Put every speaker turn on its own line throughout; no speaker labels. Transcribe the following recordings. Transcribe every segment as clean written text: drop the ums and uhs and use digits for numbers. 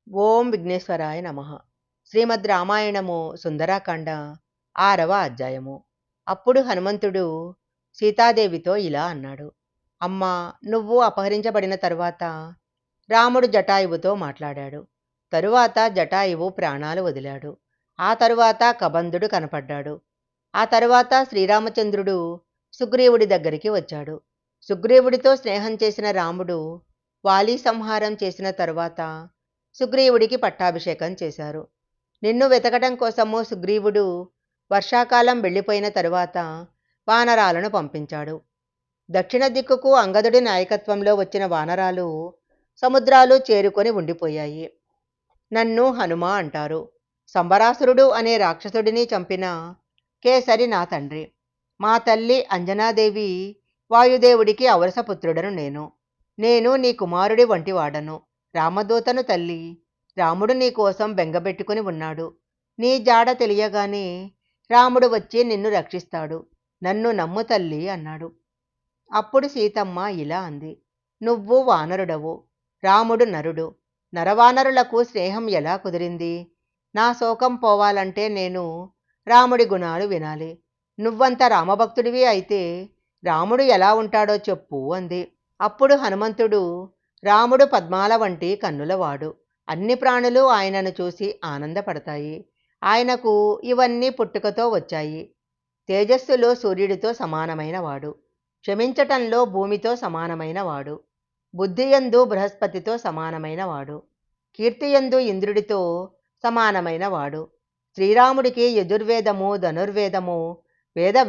ఓం విఘ్నేశ్వరాయ నమః. శ్రీమద్ రామాయణము సుందరాకాండ 6వ అధ్యాయము. అప్పుడు హనుమంతుడు సీతాదేవితో ఇలా అన్నాడు. అమ్మా, నువ్వు అపహరించబడిన తరువాత రాముడు జటాయువుతో మాట్లాడాడు. తరువాత జటాయువు ప్రాణాలు వదిలాడు. ఆ తరువాత కబంధుడు కనపడ్డాడు. ఆ తరువాత శ్రీరామచంద్రుడు సుగ్రీవుడి దగ్గరికి వచ్చాడు. సుగ్రీవుడితో స్నేహం చేసిన రాముడు వాలి సంహారం చేసిన తరువాత సుగ్రీవుడికి పట్టాభిషేకం చేశారు. నిన్ను వెతకటం కోసము సుగ్రీవుడు వర్షాకాలం వెళ్ళిపోయిన తరువాత వానరాలను పంపించాడు. దక్షిణ దిక్కుకు అంగదుడి నాయకత్వంలో వచ్చిన వానరాలు సముద్రాలు చేరుకొని ఉండిపోయాయి. నన్ను హనుమ అంటారు. సంబరాసురుడు అనే రాక్షసుడిని చంపిన కేసరి నా తండ్రి. మా తల్లి అంజనాదేవి వాయుదేవుడికి ఔరసపుత్రుడను నేను నీ కుమారుడి వంటి వాడను. రామదూతను తల్లి. రాముడు నీ కోసం బెంగబెట్టుకుని ఉన్నాడు. నీ జాడ తెలియగానే రాముడు వచ్చి నిన్ను రక్షిస్తాడు. నన్ను నమ్ము తల్లి అన్నాడు. అప్పుడు సీతమ్మ ఇలా అంది. నువ్వు వానరుడవు, రాముడు నరుడు. నరవానరులకు స్నేహం ఎలా కుదిరింది? నా శోకం పోవాలంటే నేను రాముడి గుణాలు వినాలి. నువ్వంత రామభక్తుడివి అయితే రాముడు ఎలా ఉంటాడో చెప్పు అంది. అప్పుడు హనుమంతుడు, రాముడు పద్మాల వంటి కన్నులవాడు. అన్ని ప్రాణులు ఆయనను చూసి ఆనందపడతాయి. ఆయనకు ఇవన్నీ పుట్టుకతో వచ్చాయి. తేజస్సులో సూర్యుడితో సమానమైన వాడు. క్షమించటంలో భూమితో సమానమైన వాడు. బుద్ధియందు బృహస్పతితో సమానమైన వాడు. కీర్తియందు ఇంద్రుడితో సమానమైన వాడు. శ్రీరాముడికి యజుర్వేదము, ధనుర్వేదము,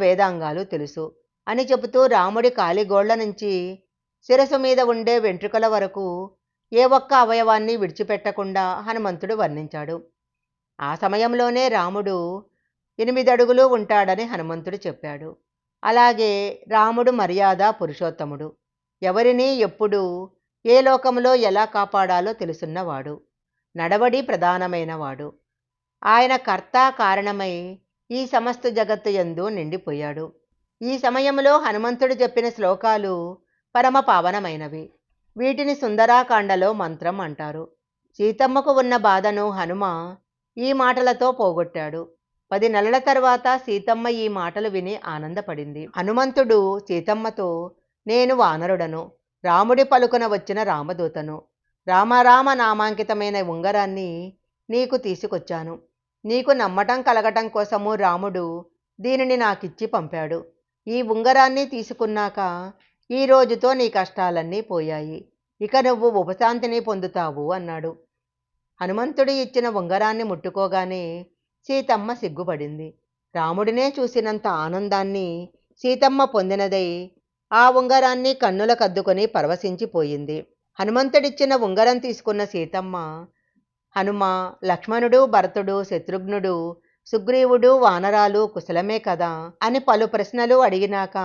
వేదాంగాలు తెలుసు అని చెబుతూ రాముడి కాలిగోళ్ల నుంచి శిరసు మీద ఉండే వెంట్రుకల వరకు ఏ ఒక్క అవయవాన్ని విడిచిపెట్టకుండా హనుమంతుడు వర్ణించాడు. ఆ సమయంలోనే రాముడు 8 అడుగులు ఉంటాడని హనుమంతుడు చెప్పాడు. అలాగే రాముడు మర్యాద పురుషోత్తముడు. ఎవరిని ఎప్పుడు ఏ లోకంలో ఎలా కాపాడాలో తెలుసున్నవాడు. నడవడి ప్రధానమైనవాడు. ఆయన కర్త కారణమై ఈ సమస్త జగత్తు యందు నిండిపోయాడు. ఈ సమయంలో హనుమంతుడు చెప్పిన శ్లోకాలు పరమ పావనమైనవి. వీటిని సుందరాకాండలో మంత్రం అంటారు. సీతమ్మకు ఉన్న బాధను హనుమ ఈ మాటలతో పోగొట్టాడు. 10 నెలల తర్వాత సీతమ్మ ఈ మాటలు విని ఆనందపడింది. హనుమంతుడు సీతమ్మతో, నేను వానరుడను, రాముడి పలుకున వచ్చిన రామదూతను. రామరామ నామాంకితమైన ఉంగరాన్ని నీకు తీసుకొచ్చాను. నీకు నమ్మటం కలగటం కోసము రాముడు దీనిని నాకిచ్చి పంపాడు. ఈ ఉంగరాన్ని తీసుకున్నాక ఈ రోజుతో నీ కష్టాలన్నీ పోయాయి. ఇక నువ్వు ఉపశాంతిని పొందుతావు అన్నాడు. హనుమంతుడు ఇచ్చిన ఉంగరాన్ని ముట్టుకోగానే సీతమ్మ సిగ్గుపడింది. రాముడినే చూసినంత ఆనందాన్ని సీతమ్మ పొందినదై ఆ ఉంగరాన్ని కన్నుల కద్దుకొని పరవశించిపోయింది. హనుమంతుడిచ్చిన ఉంగరం తీసుకున్న సీతమ్మ, హనుమ, లక్ష్మణుడు, భరతుడు, శత్రుఘ్నుడు, సుగ్రీవుడు, వానరాలు కుశలమే కదా అని పలు ప్రశ్నలు అడిగినాక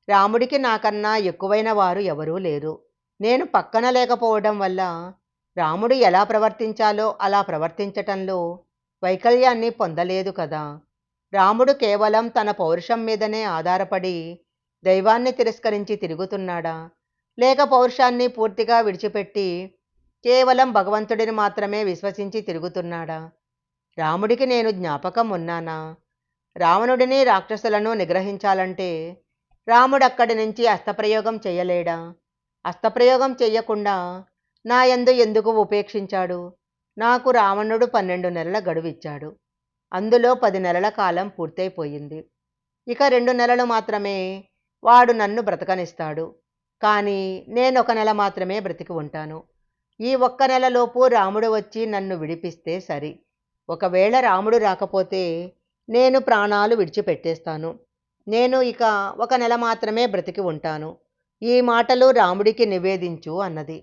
రాముడికి నాకన్నా ఎక్కువైన వారు ఎవరూ లేరు. నేను పక్కన లేకపోవడం వల్ల రాముడు ఎలా ప్రవర్తించాలో అలా ప్రవర్తించటంలో వైకల్యాన్ని పొందలేదు కదా. రాముడు కేవలం తన పౌరుషం మీదనే ఆధారపడి దైవాన్ని తిరస్కరించి తిరుగుతున్నాడా, లేక పౌరుషాన్ని పూర్తిగా విడిచిపెట్టి కేవలం భగవంతుడిని మాత్రమే విశ్వసించి తిరుగుతున్నాడా? రాముడికి నేను జ్ఞాపకం ఉన్నానా? రావణుడిని, రాక్షసులను నిగ్రహించాలంటే రాముడు అక్కడి నుంచి అస్త్రప్రయోగం చేయలేడా? అస్త్రప్రయోగం చెయ్యకుండా నా యందు ఎందుకు ఉపేక్షించాడు? నాకు రావణుడు 12 నెలల గడువిచ్చాడు. అందులో 10 నెలల కాలం పూర్తయిపోయింది. ఇక 2 నెలలు మాత్రమే వాడు నన్ను బ్రతకనిస్తాడు. కానీ నేను 1 నెల మాత్రమే బ్రతికి ఉంటాను. ఈ 1 నెలలోపు రాముడు వచ్చి నన్ను విడిపిస్తే సరి. ఒకవేళ రాముడు రాకపోతే నేను ప్రాణాలు విడిచిపెట్టేస్తాను. నేను ఇక 1 నెల మాత్రమే బ్రతికి ఉంటాను. ఈ మాటలు రాముడికి నివేదించు అన్నది.